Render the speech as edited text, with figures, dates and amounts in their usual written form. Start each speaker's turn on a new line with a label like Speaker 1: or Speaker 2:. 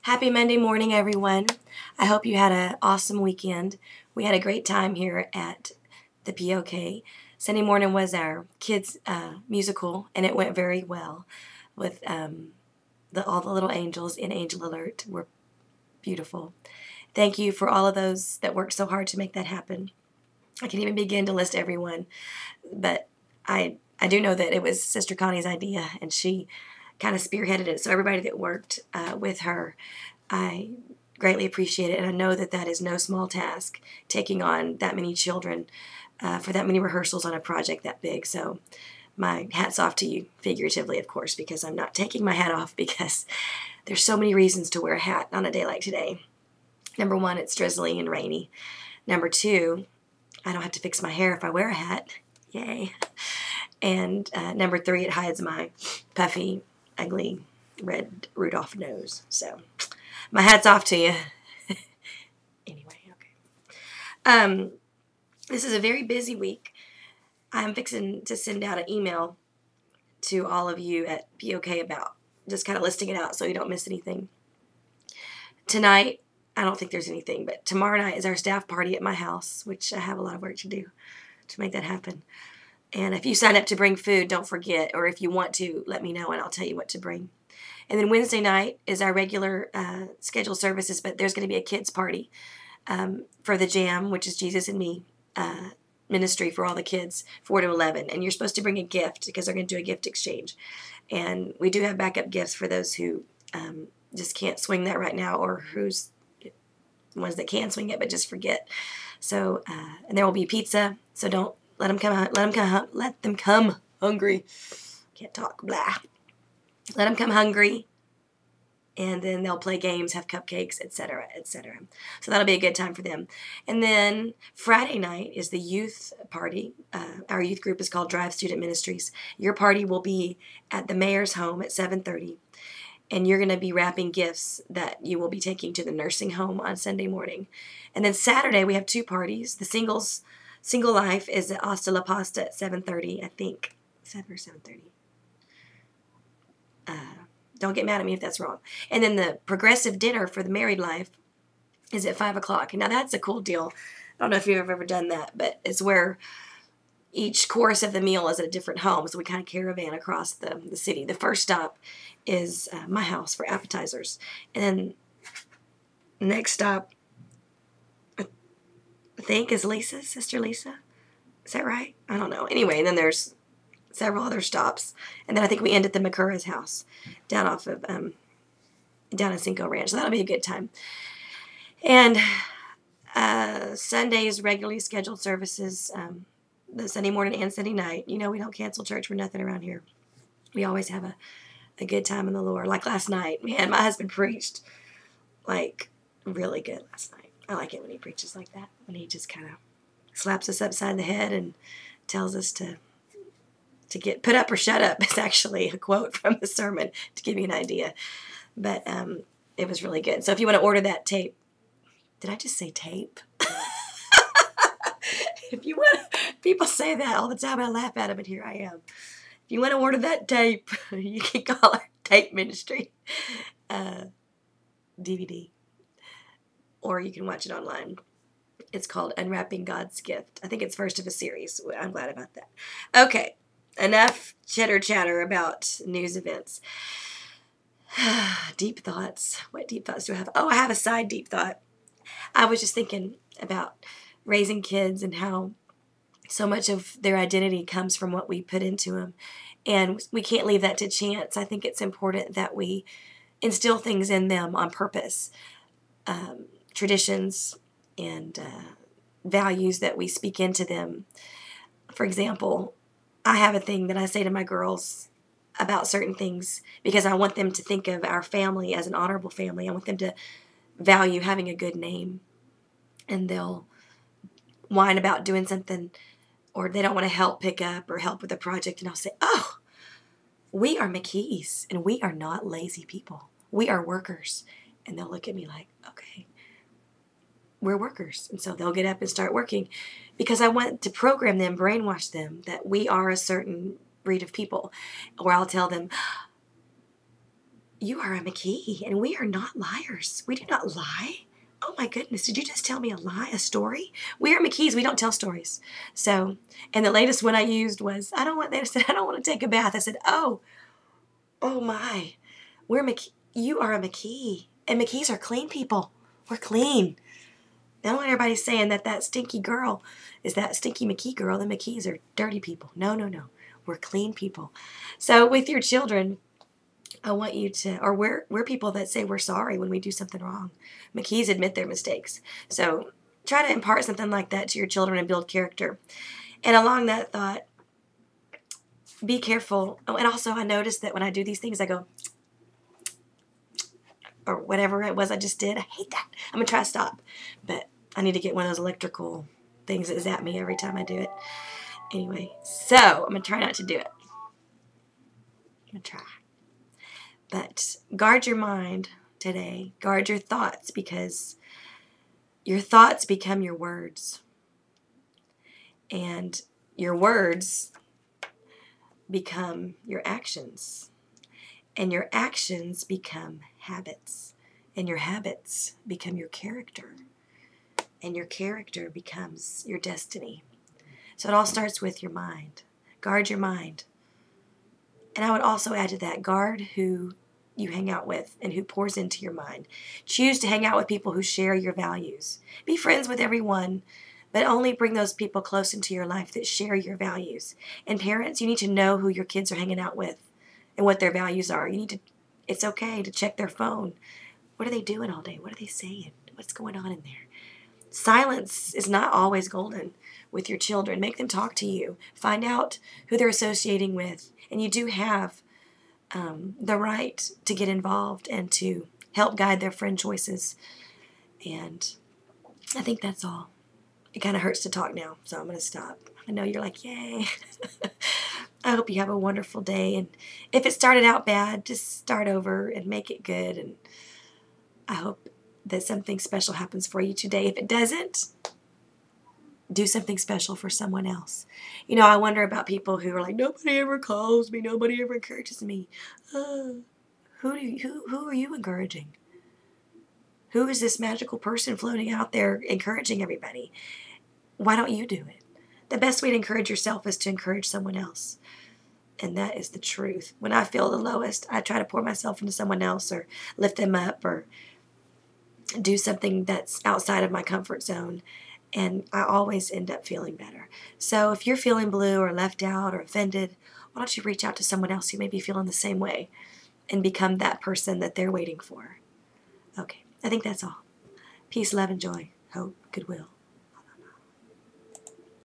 Speaker 1: Happy Monday morning, everyone. I hope you had an awesome weekend. We had a great time here at the POK. Sunday morning was our kids' musical, and it went very well with all the little angels in Angel Alert were beautiful. Thank you for all of those that worked so hard to make that happen. I can't even begin to list everyone, but I do know that it was Sister Connie's idea, and she kind of spearheaded it. So everybody that worked with her, I greatly appreciate it, and I know that that is no small task, taking on that many children for that many rehearsals on a project that big. So my hat's off to you, figuratively, of course, because I'm not taking my hat off because there's so many reasons to wear a hat on a day like today. Number one, it's drizzly and rainy. Number two, I don't have to fix my hair if I wear a hat. Yay. And number three, it hides my puffy, ugly, red Rudolph nose. So my hat's off to you. Anyway, okay. This is a very busy week. I'm fixing to send out an email to all of you at POK about just kind of listing it out so you don't miss anything. Tonight, I don't think there's anything, but tomorrow night is our staff party at my house, which I have a lot of work to do to make that happen. And if you sign up to bring food, don't forget, or if you want to, let me know and I'll tell you what to bring. And then Wednesday night is our regular scheduled services, but there's going to be a kids party for the Jam, which is Jesus and Me ministry for all the kids, 4 to 11. And you're supposed to bring a gift because they're going to do a gift exchange. And we do have backup gifts for those who just can't swing that right now, or who's ones that can swing it but just forget. So and there will be pizza. So don't let them come hungry. Can't talk. Blah. Let them come hungry, and then they'll play games, have cupcakes, etc., etc. So that'll be a good time for them. And then Friday night is the youth party. Our youth group is called Drive Student Ministries. Your party will be at the mayor's home at 7:30. And you're going to be wrapping gifts that you will be taking to the nursing home on Sunday morning. And then Saturday, we have two parties. The Single Life is at Asta La Pasta at 7:30, I think. 7 or 7:30. Don't get mad at me if that's wrong. And then the Progressive Dinner for the Married Life is at 5 o'clock. Now, that's a cool deal. I don't know if you've ever done that, but it's where each course of the meal is at a different home, so we kind of caravan across the city. The first stop is my house for appetizers. And then the next stop, I think, is Lisa's, Sister Lisa. Is that right? I don't know. Anyway, and then there's several other stops. And then I think we end at the Makura's house down off of, down in Cinco Ranch. So that'll be a good time. And Sunday's regularly scheduled services, the Sunday morning and Sunday night. You know, we don't cancel church for nothing around here. We always have a good time in the Lord. Like last night, man, my husband preached like really good last night. I like it when he preaches like that, when he just kind of slaps us upside the head and tells us to get put up or shut up. It's actually a quote from the sermon to give you an idea. But it was really good. So if you want to order that tape, did I just say tape? If you want, people say that all the time. I laugh at them, and here I am. If you want to order that tape, you can call our tape ministry DVD, or you can watch it online. It's called Unwrapping God's Gift. I think it's first of a series. I'm glad about that. Okay, enough chitter-chatter about news events. Deep thoughts. What deep thoughts do I have? Oh, I have a side deep thought. I was just thinking about raising kids and how so much of their identity comes from what we put into them. And we can't leave that to chance. I think it's important that we instill things in them on purpose. Traditions and values that we speak into them. For example, I have a thing that I say to my girls about certain things because I want them to think of our family as an honorable family. I want them to value having a good name. And they'll whine about doing something, or they don't want to help pick up or help with a project, and I'll say, oh, we are McKees, and we are not lazy people. We are workers. And they'll look at me like, okay, we're workers. And so they'll get up and start working because I want to program them, brainwash them that we are a certain breed of people. Or I'll tell them, You are a McKee, and we are not liars. We do not lie. Oh my goodness, did you just tell me a lie, a story? We are McKees, we don't tell stories. So, and the latest one I used was, they said, I don't want to take a bath. I said, oh my, you are a McKee. And McKees are clean people. We're clean. I don't want everybody saying that stinky girl is that stinky McKee girl. The McKees are dirty people. No. We're clean people. So with your children, I want you to, or we're people that say we're sorry when we do something wrong. McKees admit their mistakes. So try to impart something like that to your children and build character. And along that thought, be careful. Oh, and also I noticed that when I do these things, I go, or whatever it was I just did. I hate that. I'm going to try to stop. But I need to get one of those electrical things that zap me every time I do it. Anyway, so I'm going to try not to do it. I'm going to try. But guard your mind today. Guard your thoughts, because your thoughts become your words. And your words become your actions. And your actions become habits. And your habits become your character. And your character becomes your destiny. So it all starts with your mind. Guard your mind. And I would also add to that, guard who you hang out with and who pours into your mind. Choose to hang out with people who share your values. Be friends with everyone, but only bring those people close into your life that share your values. And parents, you need to know who your kids are hanging out with and what their values are. It's okay to check their phone. What are they doing all day? What are they saying? What's going on in there? Silence is not always golden with your children. Make them talk to you. Find out who they're associating with. And you do have the right to get involved and to help guide their friend choices. And I think that's all. It kind of hurts to talk now, so I'm going to stop. I know you're like, yay. I hope you have a wonderful day. And if it started out bad, just start over and make it good. And I hope that something special happens for you today. If it doesn't, do something special for someone else. You know, I wonder about people who are like, nobody ever calls me, nobody ever encourages me. Who are you encouraging? Who is this magical person floating out there encouraging everybody? Why don't you do it? The best way to encourage yourself is to encourage someone else. And that is the truth. When I feel the lowest, I try to pour myself into someone else or lift them up or do something that's outside of my comfort zone. And I always end up feeling better. So if you're feeling blue or left out or offended, why don't you reach out to someone else who may be feeling the same way and become that person that they're waiting for. Okay, I think that's all. Peace, love, and joy, hope, goodwill.